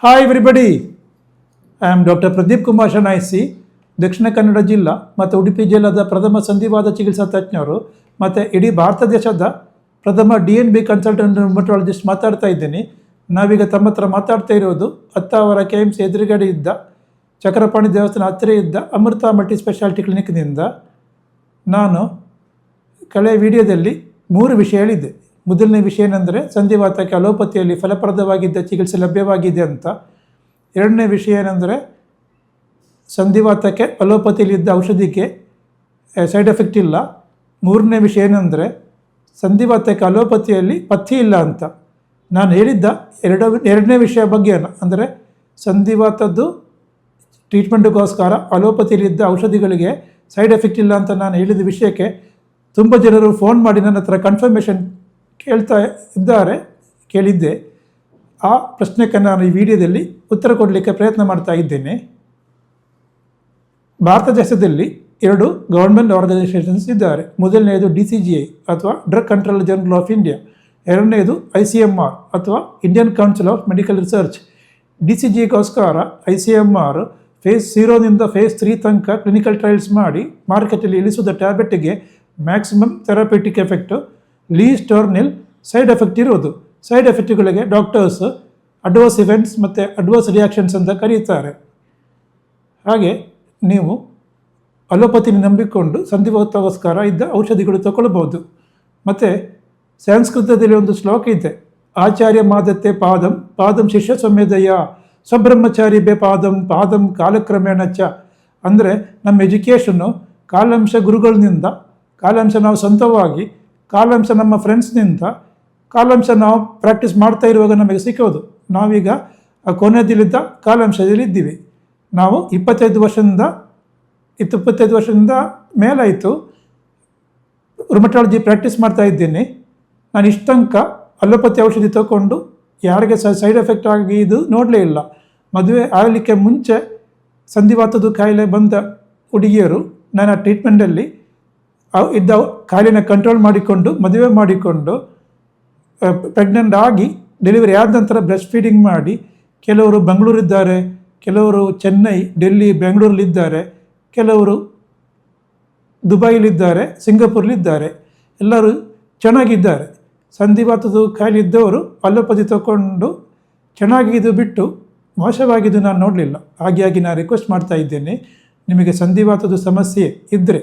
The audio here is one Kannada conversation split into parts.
Hi everybody, I am doctor Pradeep Kumar Shanaysi, Dakshina Kannada ಜಿಲ್ಲಾ ಮತ್ತು ಉಡುಪಿ ಜಿಲ್ಲಾದ ಪ್ರಥಮ ಸಂಧಿವಾದ ಚಿಕಿತ್ಸಾ ತಜ್ಞರು ಮತ್ತು ಇಡೀ ಭಾರತ ದೇಶದ ಪ್ರಥಮ DNB ಕನ್ಸಲ್ಟೆಂಟ್ ರುಮಟಾಲಜಿಸ್ಟ್ ಮಾತಾಡ್ತಾ ಇದ್ದೀನಿ. ನಾವೀಗ ತಮ್ಮ ಹತ್ರ ಮಾತಾಡ್ತಾ ಇರೋದು ಅತ್ತಾವರ KMC ಎದುರುಗಡೆ ಇದ್ದ ಚಕ್ರಪಾಣಿ ದೇವಸ್ಥಾನ ಹತ್ತಿರ ಇದ್ದ ಅಮೃತ ಮಲ್ಟಿ ಸ್ಪೆಷಾಲಿಟಿ ಕ್ಲಿನಿಕ್ನಿಂದ. ನಾನು ಕಳೆಯ ವಿಡಿಯೋದಲ್ಲಿ 3 ವಿಷಯ ಹೇಳಿದ್ದೆ. ಮೊದಲನೇ ವಿಷಯ ಏನೆಂದರೆ ಸಂಧಿವಾತಕ್ಕೆ ಅಲೋಪತಿಯಲ್ಲಿ ಫಲಪ್ರದವಾಗಿದ್ದ ಚಿಕಿತ್ಸೆ ಲಭ್ಯವಾಗಿದೆ ಅಂತ. ಎರಡನೇ ವಿಷಯ ಏನೆಂದರೆ ಸಂಧಿವಾತಕ್ಕೆ ಅಲೋಪತಿಯಲ್ಲಿದ್ದ ಔಷಧಿಗೆ ಸೈಡ್ ಎಫೆಕ್ಟ್ ಇಲ್ಲ. ಮೂರನೇ ವಿಷಯ ಏನೆಂದರೆ ಸಂಧಿವಾತಕ್ಕೆ ಅಲೋಪತಿಯಲ್ಲಿ ಪಥ್ಯ ಇಲ್ಲ ಅಂತ. ನಾನು ಹೇಳಿದ್ದ ಎರಡನೇ ವಿಷಯ ಬಗ್ಗೆ ಅಂದರೆ ಸಂಧಿವಾತದ್ದು ಟ್ರೀಟ್ಮೆಂಟ್ಗೋಸ್ಕರ ಅಲೋಪತಿಯಲ್ಲಿದ್ದ ಔಷಧಿಗಳಿಗೆ ಸೈಡ್ ಎಫೆಕ್ಟ್ ಇಲ್ಲ ಅಂತ ನಾನು ಹೇಳಿದ ವಿಷಯಕ್ಕೆ ತುಂಬ ಜನರು ಫೋನ್ ಮಾಡಿ ನನ್ನ ಹತ್ರ ಕನ್ಫರ್ಮೇಷನ್ ಕೇಳಿದ್ದೆ. ಆ ಪ್ರಶ್ನೆಗೆ ನಾನು ಈ ವಿಡಿಯೋದಲ್ಲಿ ಉತ್ತರ ಕೊಡಲಿಕ್ಕೆ ಪ್ರಯತ್ನ ಮಾಡ್ತಾ ಇದ್ದೇನೆ. ಭಾರತ ದೇಶದಲ್ಲಿ 2 ಗೌರ್ಮೆಂಟ್ ಆರ್ಗನೈಸೇಷನ್ಸ್ ಇದ್ದಾರೆ. ಮೊದಲನೆಯದು DCGI ಅಥವಾ drug control general of India. ಎರಡನೆಯದು ICMR ಅಥವಾ Indian council of medical research. DCGIಗೋಸ್ಕರ ICMR ಫೇಸ್ 0ನಿಂದ ಫೇಸ್ 3 ತನಕ ಕ್ಲಿನಿಕಲ್ ಟ್ರಯಲ್ಸ್ ಮಾಡಿ ಮಾರ್ಕೆಟಲ್ಲಿ ಇಳಿಸುವ ಟ್ಯಾಬ್ಲೆಟ್ಗೆ maximum therapeutic effect, least or nil side effect ಇರೋದು. ಸೈಡ್ ಎಫೆಕ್ಟ್ಗಳಿಗೆ ಡಾಕ್ಟರ್ಸ್ ಅಡ್ವರ್ಸ್ ಇವೆಂಟ್ಸ್ ಮತ್ತು ಅಡ್ವರ್ಸ್ ರಿಯಾಕ್ಷನ್ಸ್ ಅಂತ ಕರೀತಾರೆ. ಹಾಗೆ ನೀವು ಅಲೋಪತಿನ ನಂಬಿಕೊಂಡು ಸಂಧಿವಾತಕ್ಕೋಸ್ಕರ ಇದ್ದ ಔಷಧಿಗಳು ತಗೊಳ್ಬೋದು. ಮತ್ತು ಸಂಸ್ಕೃತದಲ್ಲಿ ಒಂದು ಶ್ಲೋಕ ಇದೆ, ಆಚಾರ್ಯ ಮಾದತ್ತೆ ಪಾದಂ ಪಾದಂ ಶಿಷ್ಯ ಸಂವೇದಯ ಸಬ್ರಹ್ಮಚಾರಿ ಬೆ ಪಾದಂ ಪಾದಂ ಕಾಲಕ್ರಮೇಣ ಚ. ಅಂದರೆ ನಮ್ಮ ಎಜುಕೇಷನ್ನು ಕಾಲಾಂಶ ಗುರುಗಳಿಂದ, ಕಾಲಾಂಶ ನಾವು ಸ್ವಂತವಾಗಿ, ಕಾಲಾಂಶ ನಮ್ಮ ಫ್ರೆಂಡ್ಸ್ನಿಂದ, ಕಾಲಾಂಶ ನಾವು ಪ್ರಾಕ್ಟೀಸ್ ಮಾಡ್ತಾ ಇರುವಾಗ ನಮಗೆ ಸಿಕ್ಕೋದು. ನಾವೀಗ ಕೊನೆಯದಲ್ಲಿದ್ದ ಕಾಲಾಂಶದಲ್ಲಿದ್ದೀವಿ. ನಾವು 25 ವರ್ಷದಿಂದ ಮೇಲಾಯಿತು ರುಮಟಾಲಜಿ ಪ್ರಾಕ್ಟೀಸ್ ಮಾಡ್ತಾ ಇದ್ದೀನಿ. ನಾನು ಇಷ್ಟಂಕ ಅಲೋಪತಿ ಔಷಧಿ ತಗೊಂಡು ಯಾರಿಗೆ ಸೈಡ್ ಎಫೆಕ್ಟ್ ಆಗಿ ಇದು ನೋಡಲೇ ಇಲ್ಲ. ಮದುವೆ ಆಗಲಿಕ್ಕೆ ಮುಂಚೆ ಸಂಧಿವಾತದ ಕಾಯಿಲೆ ಬಂದ ಹುಡುಗಿಯರು ನನ್ನ ಟ್ರೀಟ್ಮೆಂಟಲ್ಲಿ ಇದ್ದ ಕಾಯಿಲೆನ ಕಂಟ್ರೋಲ್ ಮಾಡಿಕೊಂಡು ಮದುವೆ ಮಾಡಿಕೊಂಡು ಪ್ರೆಗ್ನೆಂಟ್ ಆಗಿ ಡೆಲಿವರಿ ಆದ ನಂತರ ಬ್ರೆಸ್ಟ್ ಫೀಡಿಂಗ್ ಮಾಡಿ, ಕೆಲವರು ಬೆಂಗಳೂರಿದ್ದಾರೆ, ಕೆಲವರು ಚೆನ್ನೈ, ಡೆಲ್ಲಿ, ಬೆಂಗಳೂರಲ್ಲಿದ್ದಾರೆ, ಕೆಲವರು ದುಬೈಲಿದ್ದಾರೆ, ಸಿಂಗಾಪುರ್ಲಿದ್ದಾರೆ. ಎಲ್ಲರೂ ಚೆನ್ನಾಗಿದ್ದಾರೆ. ಸಂಧಿವಾತದ ಕಾಯಿಲೆ ಇದ್ದವರು ಅಲೋಪತಿ ತಗೊಂಡು ಚೆನ್ನಾಗಿದ್ದು ಬಿಟ್ಟು ಮೋಸವಾಗಿದ್ದು ನಾನು ನೋಡಲಿಲ್ಲ. ಹಾಗಾಗಿ ನಾನು ರಿಕ್ವೆಸ್ಟ್ ಮಾಡ್ತಾ ಇದ್ದೇನೆ, ನಿಮಗೆ ಸಂಧಿವಾತದ ಸಮಸ್ಯೆ ಇದ್ದರೆ,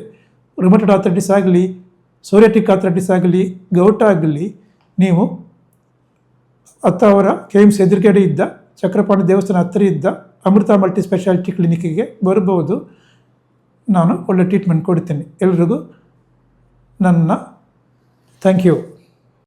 ರುಮಟಾಯ್ಡ್ ಆರ್ಥರೈಟಿಸ್ ಆಗಲಿ, ಸೋರಿಯಾಟಿಕ್ ಆರ್ಥರೈಟಿಸ್ ಆಗಲಿ, ಗೌಟ ಆಗಲಿ, ನೀವು ಅತ್ತಾವರ KMC ಎದುರುಗಡೆ ಇದ್ದ ಚಕ್ರಪಾಣಿ ದೇವಸ್ಥಾನ ಹತ್ತಿರ ಇದ್ದ ಅಮೃತ ಮಲ್ಟಿ ಸ್ಪೆಷಾಲಿಟಿ ಕ್ಲಿನಿಕ್ಕಿಗೆ ಬರ್ಬೋದು. ನಾನು ಒಳ್ಳೆ ಟ್ರೀಟ್ಮೆಂಟ್ ಕೊಡ್ತೀನಿ. ಎಲ್ರಿಗೂ ನನ್ನ ಥ್ಯಾಂಕ್ ಯು.